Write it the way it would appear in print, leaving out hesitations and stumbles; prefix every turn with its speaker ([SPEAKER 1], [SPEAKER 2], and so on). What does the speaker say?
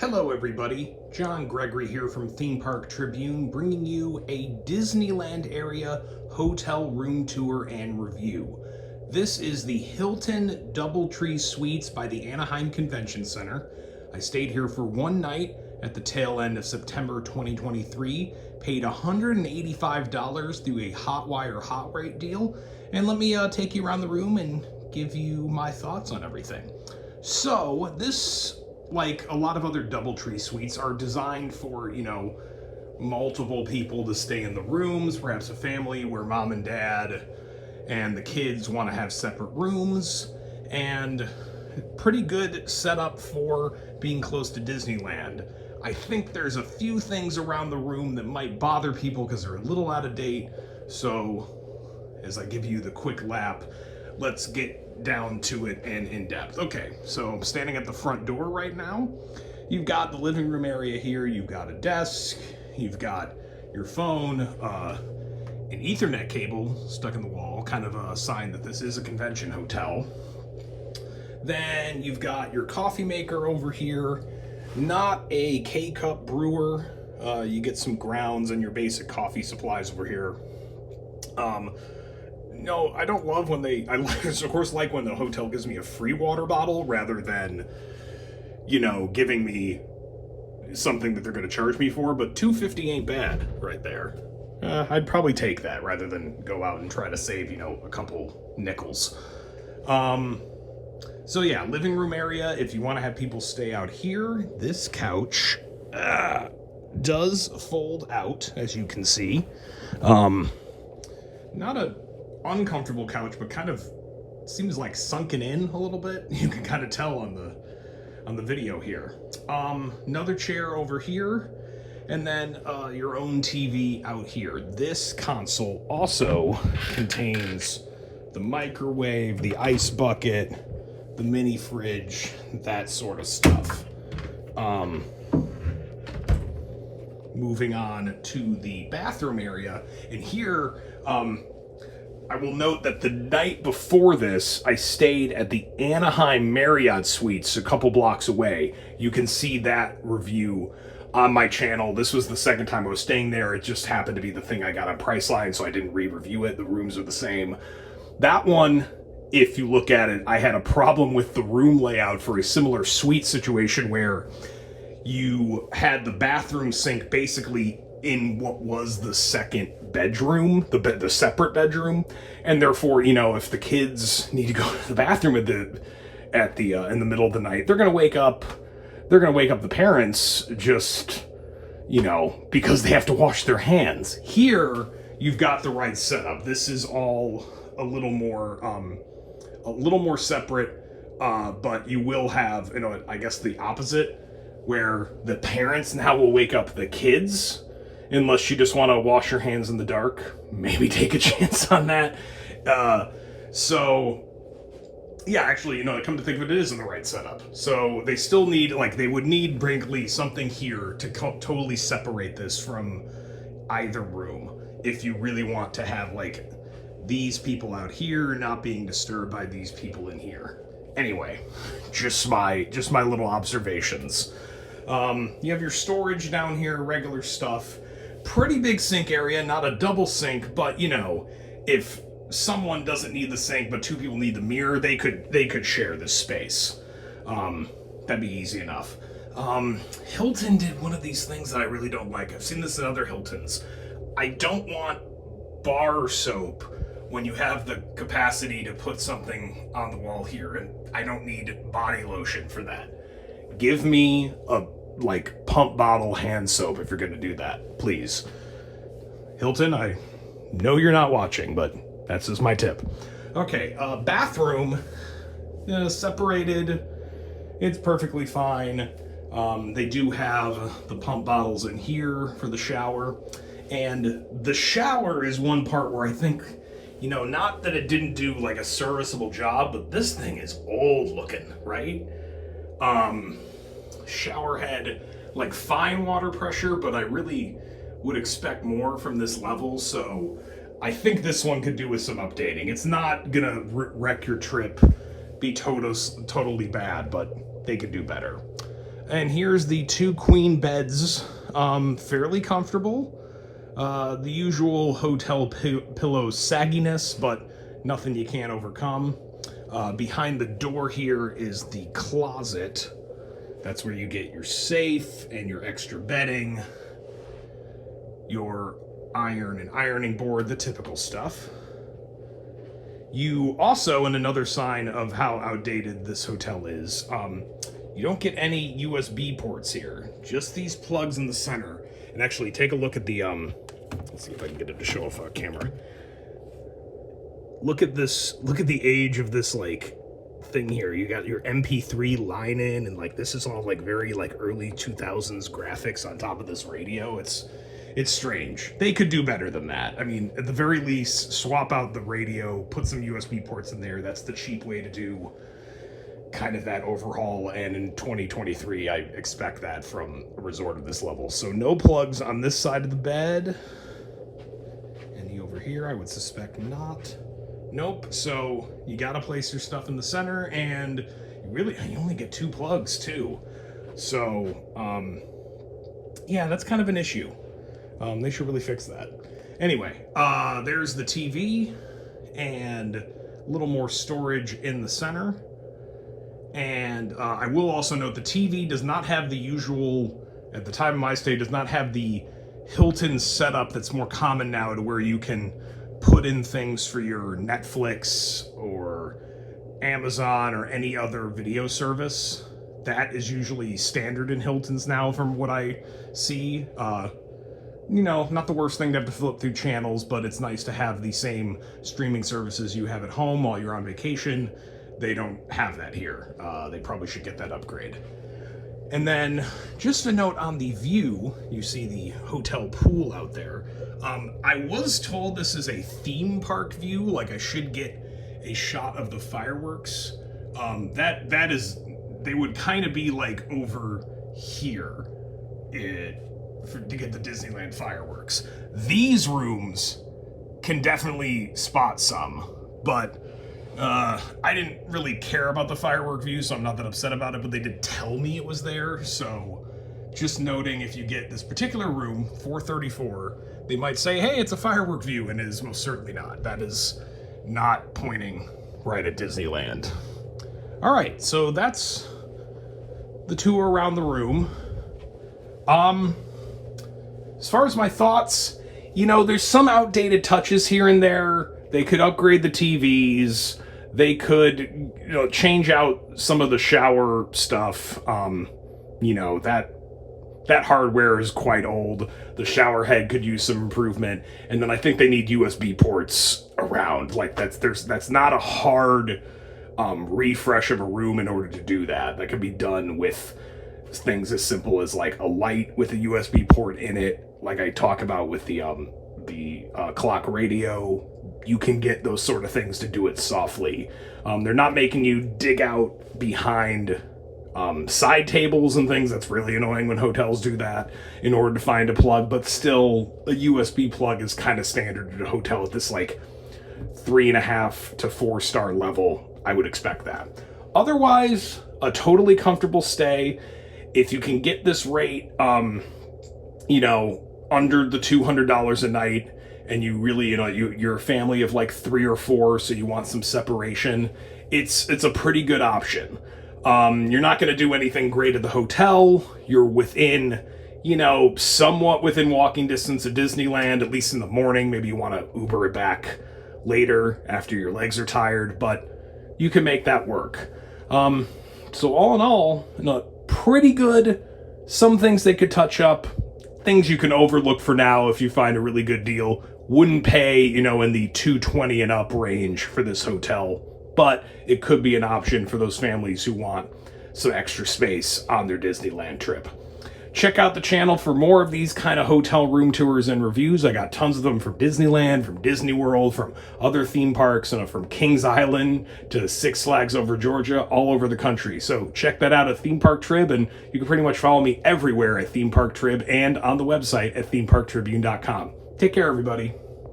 [SPEAKER 1] Hello everybody, John Gregory here from Theme Park Tribune, bringing you a Disneyland area hotel room tour and review. This is the Hilton Doubletree Suites by the Anaheim Convention Center. I stayed here for one night at the tail end of September 2023, paid $185 through a Hotwire hot rate deal, and let me take you around the room and give you my thoughts on everything. So this, like a lot of other Doubletree suites, are designed for, multiple people to stay in the rooms, perhaps a family where mom and dad and the kids want to have separate rooms, and pretty good setup for being close to Disneyland. I think there's a few things around the room that might bother people because they're a little out of date, so as I give you the quick lap, let's get down to it and in depth. Okay, so I'm standing at the front door right now. You've got the living room area here, you've got a desk, you've got your phone, an Ethernet cable stuck in the wall, kind of a sign that this is a convention hotel. Then you've got your coffee maker over here, not a K-cup brewer. You get some grounds and your basic coffee supplies over here. No, I don't love when I of course like when the hotel gives me a free water bottle rather than, giving me something that they're going to charge me for, but $2.50 ain't bad right there. I'd probably take that rather than go out and try to save, a couple nickels. So yeah, living room area, if you want to have people stay out here, this couch does fold out, as you can see. Not a uncomfortable couch, but kind of seems like sunken in a little bit. You can kind of tell on the video here. Another chair over here, and then your own TV out here. This console also contains the microwave, the ice bucket, the mini fridge, that sort of stuff. Moving on to the bathroom area, and here I will note that the night before this, I stayed at the Anaheim Marriott Suites a couple blocks away. You can see that review on my channel. This was the second time I was staying there. It just happened to be the thing I got on Priceline, so I didn't re-review it. The rooms are the same. That one, if you look at it, I had a problem with the room layout for a similar suite situation where you had the bathroom sink basically in what was the second bedroom, the separate bedroom, and therefore, if the kids need to go to the bathroom in the middle of the night, they're gonna wake up the parents just, because they have to wash their hands. Here, you've got the right setup. This is all a little more separate, but you will have, I guess the opposite, where the parents now will wake up the kids. Unless you just want to wash your hands in the dark, maybe take a chance on that. So, yeah, actually, come to think of it, it is in the right setup. So they still need, they would need, frankly, something here to totally separate this from either room. If you really want to have, these people out here not being disturbed by these people in here. Anyway, just my little observations. You have your storage down here, regular stuff. Pretty big sink area, not a double sink, but if someone doesn't need the sink but two people need the mirror, they could share this space. That'd be easy enough. Hilton did one of these things that I really don't like. I've seen this in other Hiltons. I don't want bar soap when you have the capacity to put something on the wall here, and I don't need body lotion for that. Give me a pump bottle hand soap if you're going to do that, please. Hilton, I know you're not watching, but that's just my tip. Okay, bathroom, separated. It's perfectly fine. They do have the pump bottles in here for the shower, and the shower is one part where I think, not that it didn't do a serviceable job, but this thing is old looking, right? Shower head, fine water pressure, but I really would expect more from this level, so I think this one could do with some updating. It's not gonna wreck your trip, be totally bad, but they could do better. And here's the 2 queen beds, fairly comfortable. The usual hotel pillow sagginess, but nothing you can't overcome. Behind the door here is the closet. That's where you get your safe and your extra bedding, your iron and ironing board, the typical stuff. You also, and another sign of how outdated this hotel is, you don't get any USB ports here. Just these plugs in the center. And actually, take a look at the, let's see if I can get it to show off on camera. Look at this, look at the age of this, like, thing here. You got your MP3 line in, and, like, this is all, like, very, like, early 2000s graphics on top of this radio. It's strange. They could do better than that. I mean, at the very least, swap out the radio, put some USB ports in there. That's the cheap way to do kind of that overhaul, and in 2023, I expect that from a resort of this level. So no plugs on this side of the bed. Any over here? I would suspect not. Nope. So you gotta place your stuff in the center, and you only get 2 plugs too. So, yeah, that's kind of an issue. They should really fix that. Anyway, there's the TV and a little more storage in the center. And I will also note the TV does not have the usual, at the time of my stay, does not have the Hilton setup that's more common now, to where you can put in things for your Netflix or Amazon or any other video service. That is usually standard in Hiltons now, from what I see. You know, not the worst thing to have to flip through channels, but it's nice to have the same streaming services you have at home while you're on vacation. They don't have that here. They probably should get that upgrade. And then, just a note on the view, you see the hotel pool out there. I was told this is a theme park view, like I should get a shot of the fireworks. That is, they would kind of be like over here to get the Disneyland fireworks. These rooms can definitely spot some, but I didn't really care about the firework view, so I'm not that upset about it, but they did tell me it was there. So just noting, if you get this particular room, 434, they might say, hey, it's a firework view, and it is most certainly not. That is not pointing right at Disneyland. All right, so that's the tour around the room. As far as my thoughts, you know, there's some outdated touches here and there. They could upgrade the TVs. They could, you know, change out some of the shower stuff. You know, that hardware is quite old. The shower head could use some improvement. And then I think they need USB ports around. Like, that's not a hard refresh of a room in order to do that. That could be done with things as simple as, like, a light with a USB port in it, like I talk about with the clock radio. You can get those sort of things to do it softly. They're not making you dig out behind side tables and things. That's really annoying when hotels do that in order to find a plug, but still, a USB plug is kind of standard at a hotel at this, like, 3.5 to 4 star level. I would expect that. Otherwise, a totally comfortable stay. If you can get this rate, you know, under the $200 a night, and you really, you know, you're a family of like 3 or 4, so you want some separation, it's a pretty good option. You're not going to do anything great at the hotel. You're within, you know, somewhat within walking distance of Disneyland, at least in the morning. Maybe you want to Uber it back later after your legs are tired, but you can make that work. So all in all, you know, pretty good. Some things they could touch up. Things you can overlook for now if you find a really good deal. Wouldn't pay, you know, in the $220 and up range for this hotel, but it could be an option for those families who want some extra space on their Disneyland trip. Check out the channel for more of these kind of hotel room tours and reviews. I got tons of them from Disneyland, from Disney World, from other theme parks, and from Kings Island to Six Flags over Georgia, all over the country. So check that out at Theme Park Trib, and you can pretty much follow me everywhere at Theme Park Trib and on the website at themeparktribune.com. Take care, everybody.